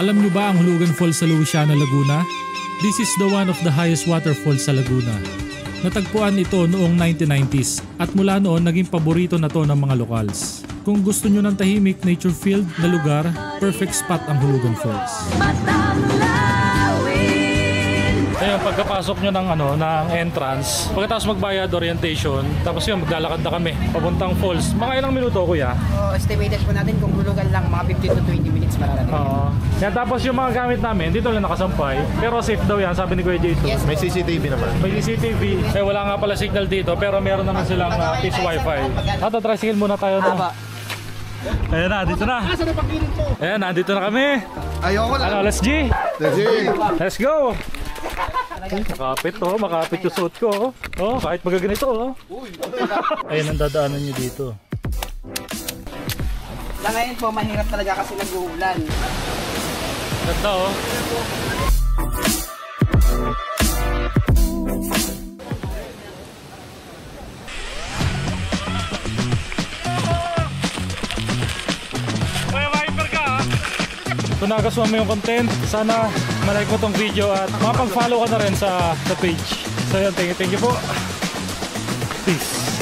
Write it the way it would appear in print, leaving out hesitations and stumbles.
Alam nyo ba ang Hulugan Falls sa Luisiana, Laguna? This is the one of the highest waterfalls sa Laguna. Natagpuan ito noong 1990s at mula noon naging paborito na to ng mga locals. Kung gusto nyo ng tahimik, nature-filled na lugar, perfect spot ang Hulugan Falls. Ayun, pagkapasok nyo ng entrance, pagkatapos magbayad, orientation, tapos yun, maglalakad na kami papuntang falls. Mga ilang minuto, kuya? Estimated po natin kung hulugan lang, mga 15 to 20 minutes mararating. Yan, tapos yung mga gamit namin, dito lang nakasampay. Pero safe daw yan, sabi ni Kuya Jason. Yes, May CCTV naman. May CCTV. Wala nga pala signal dito, pero meron naman silang fixed wifi. Tricycle muna tayo na. Ayan na, dito na. Ayan na, dito na kami. Ayoko lang. Let's G. Let's go. Makapit makapit yung suot ko. Kahit magaganito. Ayun ang dadaanan nyo dito. Ngayon po, mahirap talaga kasi nag-uulan. Ganda Kung nagustuhan mo yung content, sana malike mo tong video at mapag-follow ka na rin sa page. So yun, thank you po. Peace.